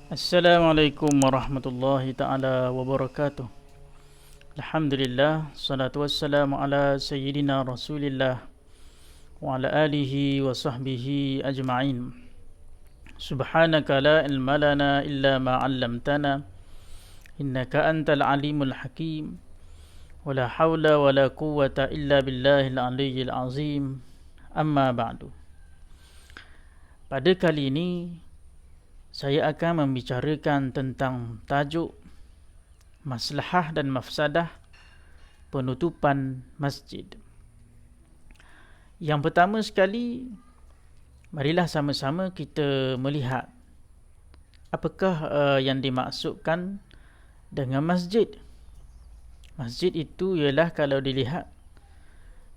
Assalamualaikum warahmatullahi ta'ala wabarakatuh. Alhamdulillah, salatu wassalamu ala sayyidina rasulillah wa ala alihi wa sahbihi ajma'in. Subhanaka la ilma lana illa ma 'allamtana innaka antal alimul hakim. Wa la hawla wa la quwwata illa billahil aliyyil azim. Amma ba'du. Pada kali ini saya akan membicarakan tentang tajuk maslahah dan mafsadah penutupan masjid. Yang pertama sekali, marilah sama-sama kita melihat apakah yang dimaksudkan dengan masjid. Masjid itu ialah, kalau dilihat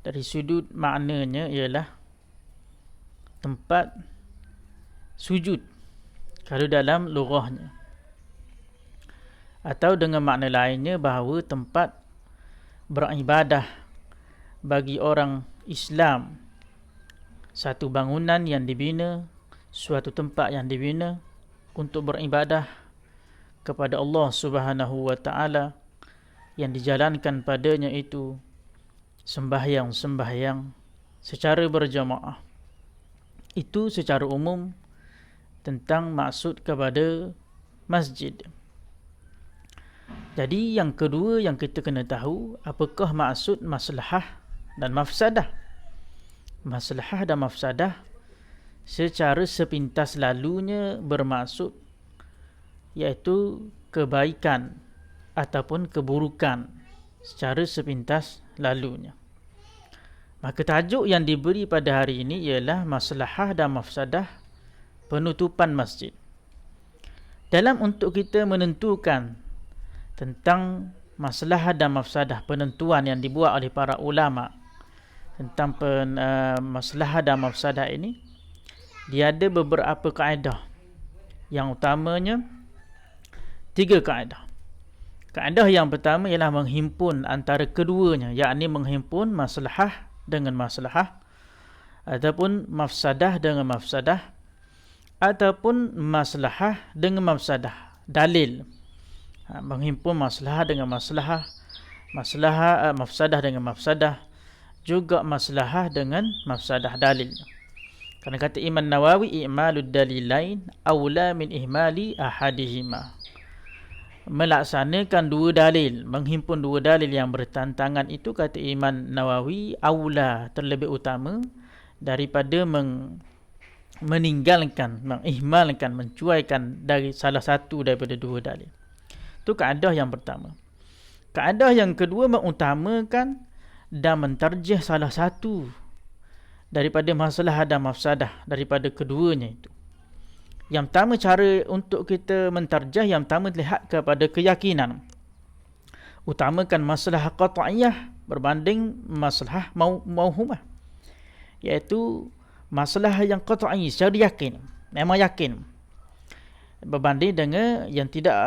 dari sudut maknanya, ialah tempat sujud kalau dalam lughahnya, atau dengan makna lainnya bahawa tempat beribadah bagi orang Islam, satu bangunan yang dibina, suatu tempat yang dibina untuk beribadah kepada Allah Subhanahu wa taala, yang dijalankan padanya itu sembahyang-sembahyang secara berjamaah. Itu secara umum tentang maksud kepada masjid. Jadi yang kedua yang kita kena tahu, apakah maksud maslahah dan mafsadah. Maslahah dan mafsadah secara sepintas lalunya bermaksud iaitu kebaikan ataupun keburukan secara sepintas lalunya. Maka tajuk yang diberi pada hari ini ialah maslahah dan mafsadah penutupan masjid. Dalam untuk kita menentukan tentang maslahah dan mafsadah, penentuan yang dibuat oleh para ulama tentang maslahah dan mafsadah ini, dia ada beberapa kaedah. Yang utamanya 3 kaedah. Kaedah yang pertama ialah menghimpun antara keduanya, yakni menghimpun maslahah dengan maslahah, ataupun mafsadah dengan mafsadah, ataupun maslahah dengan mafsadah. Dalil, menghimpun maslahah dengan maslahah, mafsadah dengan mafsadah, juga maslahah dengan mafsadah. Dalil, kerana kata Imam Nawawi, i'malud dalilain aula min ihmali ahadihima. Melaksanakan 2 dalil, menghimpun 2 dalil yang bertentangan itu, kata Imam Nawawi, aula, terlebih utama daripada meninggalkan, mengihmalkan, mencuaikan dari salah satu daripada 2 dalil. Itu kaedah yang pertama. Kaedah yang kedua, mengutamakan dan mentarjih salah satu daripada masalah dan mafsadah daripada keduanya itu. Yang pertama, cara untuk kita mentarjih, yang pertama lihat kepada keyakinan. Utamakan masalah qat'iyah berbanding masalah mauhumah, iaitu masalah yang qat'i, secara yakin, memang yakin, berbanding dengan yang tidak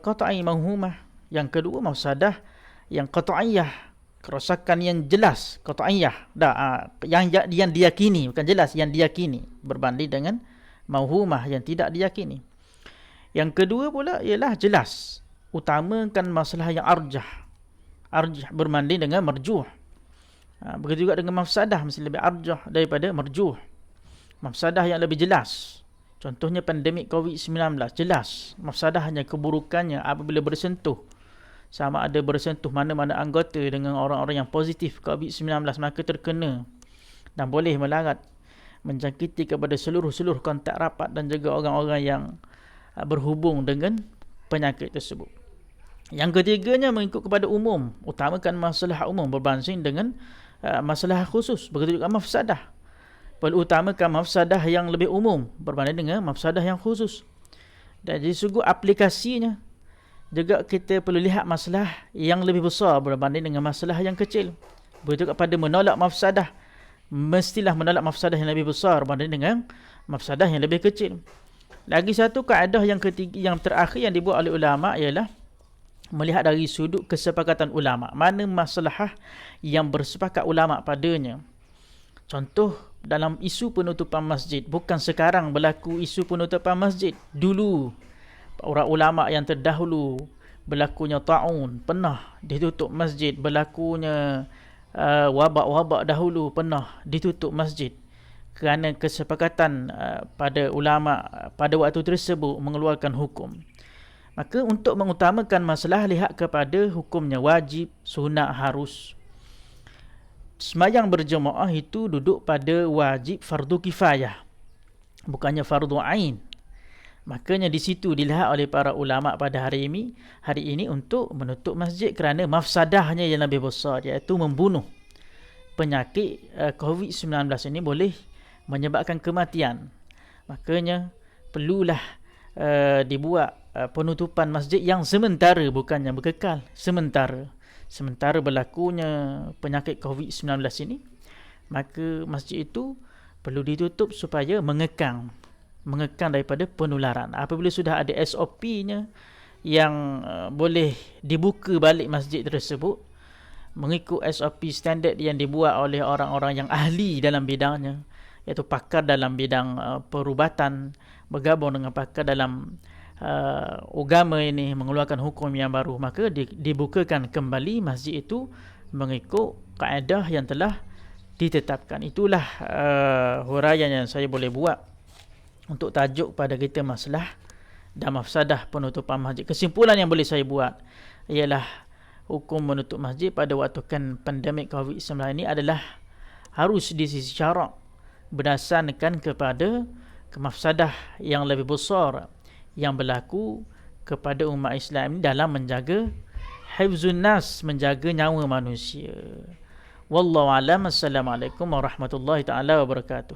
qat'i, mauhumah. Yang kedua, mafsadah yang qat'iyah, kerosakan yang jelas, qat'iyah, yang diyakini, bukan jelas, yang diyakini, berbanding dengan mauhumah yang tidak diyakini. Yang kedua pula ialah jelas, utamakan masalah yang arjah berbanding dengan marjuh. Begitu juga dengan mafsadah, mesti lebih arjah daripada marjuh. Mafsadah yang lebih jelas, contohnya pandemik COVID-19, jelas mafsadahnya, keburukannya apabila bersentuh, sama ada bersentuh mana-mana anggota dengan orang-orang yang positif COVID-19, maka terkena dan boleh melarat, menjangkiti kepada seluruh kontak rapat dan juga orang-orang yang berhubung dengan penyakit tersebut. Yang ketiganya, mengikut kepada umum, utamakan masalah umum berbanding dengan masalah khusus. Begitu juga mafsadah, perlu utamakan mafsadah yang lebih umum berbanding dengan mafsadah yang khusus. Dan dari segi aplikasinya juga kita perlu lihat masalah yang lebih besar berbanding dengan masalah yang kecil. Begitu kepada menolak mafsadah, mestilah menolak mafsadah yang lebih besar berbanding dengan mafsadah yang lebih kecil. Lagi satu kaedah yang ketiga, yang terakhir yang dibuat oleh ulama, ialah melihat dari sudut kesepakatan ulama, mana masalah yang bersepakat ulama padanya. Contoh dalam isu penutupan masjid. Bukan sekarang berlaku isu penutupan masjid. Dulu orang ulama yang terdahulu berlakunya ta'un, pernah ditutup masjid. Berlakunya wabak-wabak dahulu, pernah ditutup masjid kerana kesepakatan pada ulama pada waktu tersebut mengeluarkan hukum. Maka untuk mengutamakan masalah, lihat kepada hukumnya wajib, sunat, harus. Sembahyang berjemaah itu duduk pada wajib fardu kifayah, bukannya fardu ain. Makanya di situ dilihat oleh para ulama pada hari ini untuk menutup masjid kerana mafsadahnya yang lebih besar, iaitu membunuh. Penyakit COVID-19 ini boleh menyebabkan kematian. Makanya perlulah dibuat penutupan masjid yang sementara, bukannya berkekal. Sementara berlakunya penyakit COVID-19 ini, maka masjid itu perlu ditutup supaya mengekang daripada penularan. Apabila sudah ada SOP-nya yang boleh dibuka balik masjid tersebut mengikut SOP standard yang dibuat oleh orang-orang yang ahli dalam bidangnya, iaitu pakar dalam bidang perubatan bergabung dengan pakar dalam agama ini mengeluarkan hukum yang baru, maka dibukakan kembali masjid itu mengikut kaedah yang telah ditetapkan. Itulah huraian yang saya boleh buat untuk tajuk pada kita masalah dan mafsadah penutupan masjid. Kesimpulan yang boleh saya buat ialah hukum menutup masjid pada waktu pandemik COVID-19 ini adalah harus disisi syarak berdasarkan kepada kemafsadah yang lebih besar yang berlaku kepada umat Islam ini dalam menjaga hifzun nas, menjaga nyawa manusia. Wallahu a'lam. Assalamualaikum warahmatullahi taala wabarakatuh.